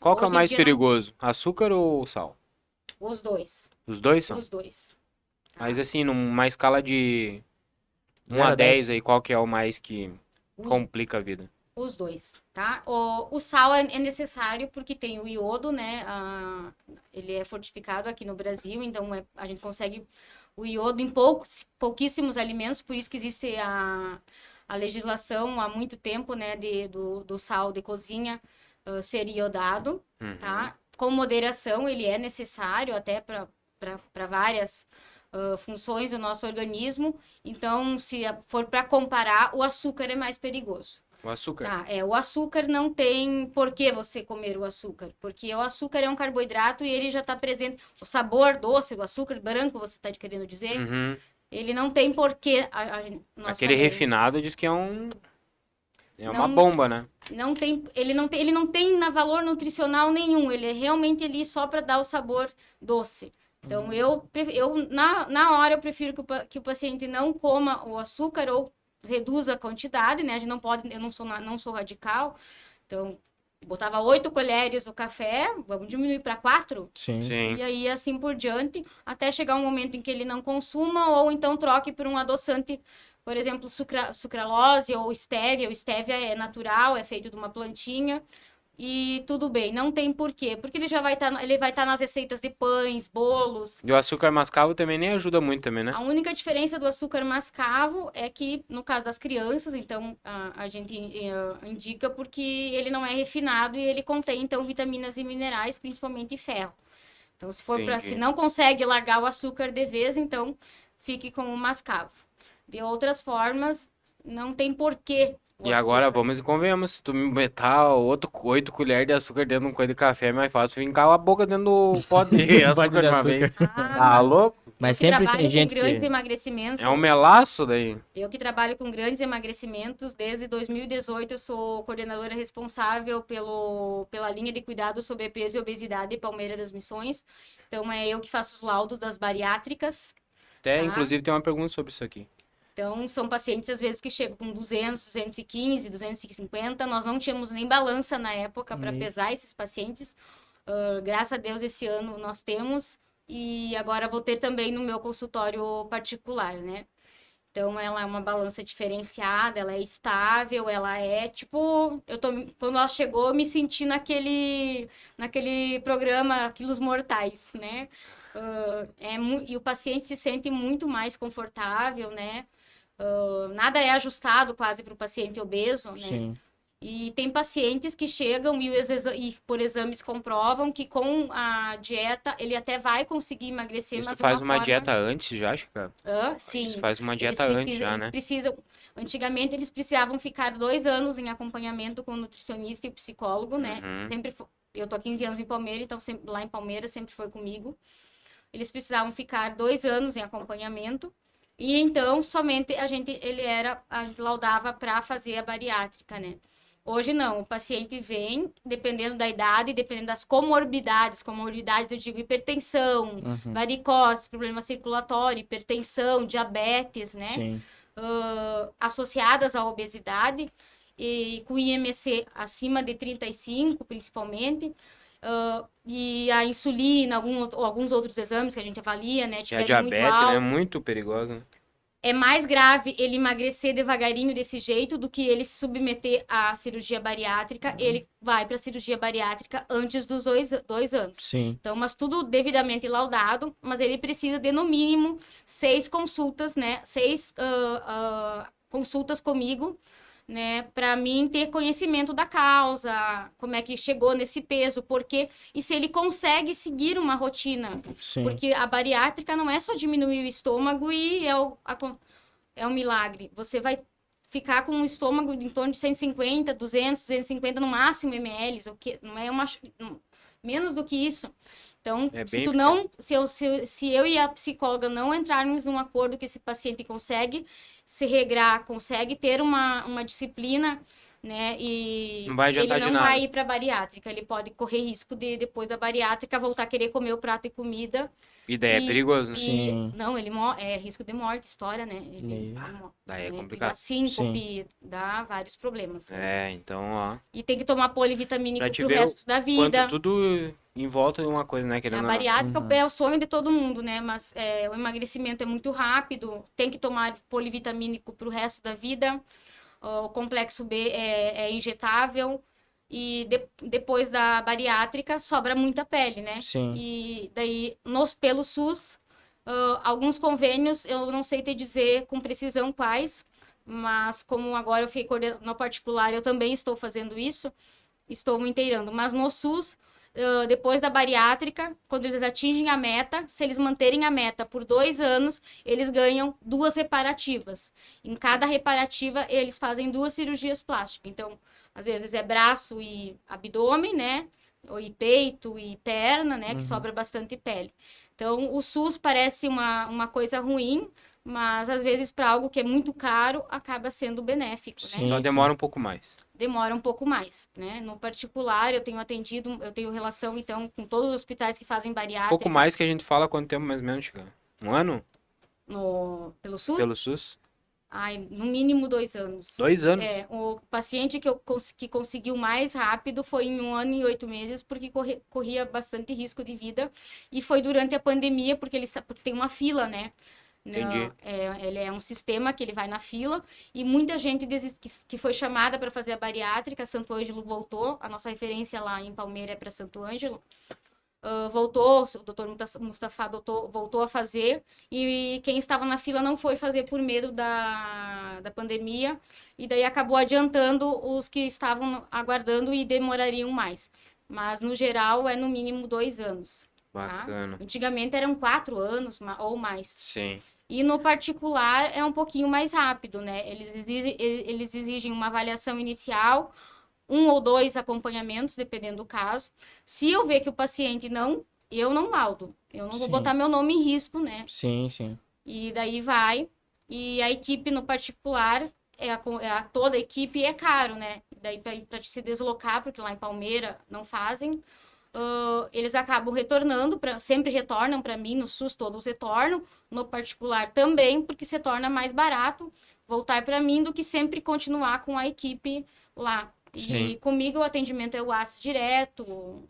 Qual que é o Hoje em mais dia, perigoso? Açúcar ou sal? os dois. Os dois são? Os dois. Mas Tá? assim, numa escala de 1 0 a a 10 10. aí, qual que é o mais que Os, complica a vida? os dois, tá? O sal é necessário porque tem o iodo, né? Ele é fortificado aqui no Brasil, então a gente consegue o iodo em pouquíssimos alimentos, por isso que existe a legislação há muito tempo, né? Do sal de cozinha ser iodado, Uhum. tá? Com moderação, ele é necessário até para várias funções do nosso organismo. Então, se for para comparar, o açúcar é mais perigoso. O açúcar. Tá, o açúcar não tem por que você comer o açúcar, porque o açúcar é um carboidrato e ele já está presente. O sabor doce, o açúcar branco, você está querendo dizer, Uhum. ele não tem por que nós Aquele comermos. refinado diz que é uma Não, bomba, né? não tem, ele não tem valor nutricional nenhum, ele é realmente ali só para dar o sabor doce. Então, na hora eu prefiro que o paciente não coma o açúcar ou reduza a quantidade, né? A gente não pode, eu não sou radical, então botava 8 colheres do café, vamos diminuir para 4, Sim. Sim. e aí assim por diante, até chegar um momento em que ele não consuma, ou então troque por um adoçante, por exemplo, sucralose ou estévia. O estévia é natural, é feito de uma plantinha, e tudo bem, não tem porquê, porque ele vai estar nas receitas de pães, bolos. E o açúcar mascavo também nem ajuda muito também, né? A única diferença do açúcar mascavo é que, no caso das crianças, então a gente indica porque ele não é refinado e ele contém, então, vitaminas e minerais, principalmente ferro. Então, se não consegue largar o açúcar de vez, então fique com o mascavo. De outras formas, não tem porquê. E agora vamos e convenhamos, se tu me botar 8 colheres de açúcar dentro de um coelho de café, é mais fácil vincar a boca dentro do pote de açúcar de uma vez. Tá louco? Mas Eu que sempre trabalho tem gente com grandes que... emagrecimentos. É um melaço daí. Eu que trabalho com grandes emagrecimentos desde 2018, eu sou coordenadora responsável pela linha de cuidado sobre peso e obesidade Palmeira das Missões. Então, é eu que faço os laudos das bariátricas. Até, Tá. inclusive, tem uma pergunta sobre isso aqui. Então, são pacientes, às vezes, que chegam com 200, 215, 250. Nós não tínhamos nem balança na época para pesar esses pacientes. Graças a Deus, esse ano nós temos. E agora vou ter também no meu consultório particular, né? Então, ela é uma balança diferenciada, ela é estável, ela é tipo... Quando ela chegou, eu me senti naquele programa Quilos Mortais, né? E o paciente se sente muito mais confortável, né? Nada é ajustado quase para o paciente obeso, né? Sim. E tem pacientes que chegam e por exames comprovam que com a dieta ele até vai conseguir emagrecer, Isso mas tu faz de uma forma... dieta antes já, Chica? Sim. Isso faz uma dieta antes já, né? Antigamente eles precisavam ficar 2 anos em acompanhamento com o nutricionista e o psicólogo, né? Eu tô há 15 anos em Palmeira, então lá em Palmeira sempre foi comigo. Eles precisavam ficar 2 anos em acompanhamento. E então, somente a gente laudava para fazer a bariátrica, né? Hoje não, o paciente vem, dependendo da idade, dependendo das comorbidades eu digo hipertensão, varicose, problema circulatório, hipertensão, diabetes, né? Sim. Associadas à obesidade, e com IMC acima de 35, principalmente, e a insulina, alguns outros exames que a gente avalia, né? E a diabetes é muito perigosa, né? É mais grave ele emagrecer devagarinho desse jeito do que ele se submeter à cirurgia bariátrica. Ele vai para a cirurgia bariátrica antes dos 2 anos. Sim. Então, mas tudo devidamente laudado, mas ele precisa de, no mínimo, 6 consultas, né? 6 consultas comigo, né, para mim ter conhecimento da causa, como é que chegou nesse peso, porque e se ele consegue seguir uma rotina, Sim. porque a bariátrica não é só diminuir o estômago e é um milagre. Você vai ficar com um estômago em torno de 150, 200, 250 no máximo ml, o que não é menos do que isso. Então, se eu e a psicóloga não entrarmos num acordo que esse paciente consegue se regrar, consegue ter uma disciplina né? E Não vai adiantar ele de não nada. vai ir para bariátrica, ele pode correr risco de depois da bariátrica voltar a querer comer o prato e comida. E daí é E, perigoso, né? Sim. não, é risco de morte, história, né? Ele Daí é ele dá complicado. síncope, dá vários problemas, né? É, então, ó. E tem que tomar polivitamínico Pra te pro ver resto da quanto vida. tudo em volta de uma coisa, né? A Querendo ou não. bariátrica Uhum. é o sonho de todo mundo, né? Mas o emagrecimento é muito rápido, tem que tomar polivitamínico pro resto da vida. O complexo B é injetável. E depois da bariátrica sobra muita pele, né? Sim. E daí, pelo SUS, alguns convênios, eu não sei te dizer com precisão quais, mas como agora eu fiquei no particular, eu também estou fazendo isso, estou me inteirando. Mas no SUS, depois da bariátrica, quando eles atingem a meta, se eles manterem a meta por 2 anos, eles ganham 2 reparativas. Em cada reparativa, eles fazem 2 cirurgias plásticas. Então, às vezes é braço e abdômen, né? Ou e peito e perna, né? Que sobra bastante pele. Então, o SUS parece uma coisa ruim, mas às vezes para algo que é muito caro, acaba sendo benéfico, né? Sim. Só demora um pouco mais. Demora um pouco mais, né? No particular, eu tenho relação, então, com todos os hospitais que fazem Um bariátrica pouco mais que a gente fala quanto tempo mais ou menos, Chica? Um ano? pelo SUS. Pelo SUS? Ai, no mínimo 2 anos. 2 anos? O paciente que conseguiu mais rápido foi em 1 ano e 8 meses, porque corria bastante risco de vida. E foi durante a pandemia, porque tem uma fila, né? Entendi. Ele é um sistema que ele vai na fila e muita gente que foi chamada para fazer a bariátrica, Santo Ângelo voltou, a nossa referência lá em Palmeira é para Santo Ângelo, voltou, o doutor Mustafa voltou a fazer e quem estava na fila não foi fazer por medo da pandemia e daí acabou adiantando os que estavam aguardando e demorariam mais. Mas no geral é no mínimo 2 anos. Bacana. Tá? Antigamente eram 4 anos ou mais. Sim. E no particular é um pouquinho mais rápido, né? Eles exigem uma avaliação inicial, 1 ou 2 acompanhamentos, dependendo do caso. Se eu ver que o paciente eu não laudo. Eu não vou botar meu nome em risco, né? Sim, sim. E daí vai. E a equipe no particular, toda a equipe é caro, né? Daí para se deslocar, porque lá em Palmeira não fazem. Eles acabam retornando, sempre retornam para mim, no SUS todos retornam, no particular também, porque se torna mais barato voltar para mim do que sempre continuar com a equipe lá. E Sim. comigo o atendimento é o WhatsApp direto,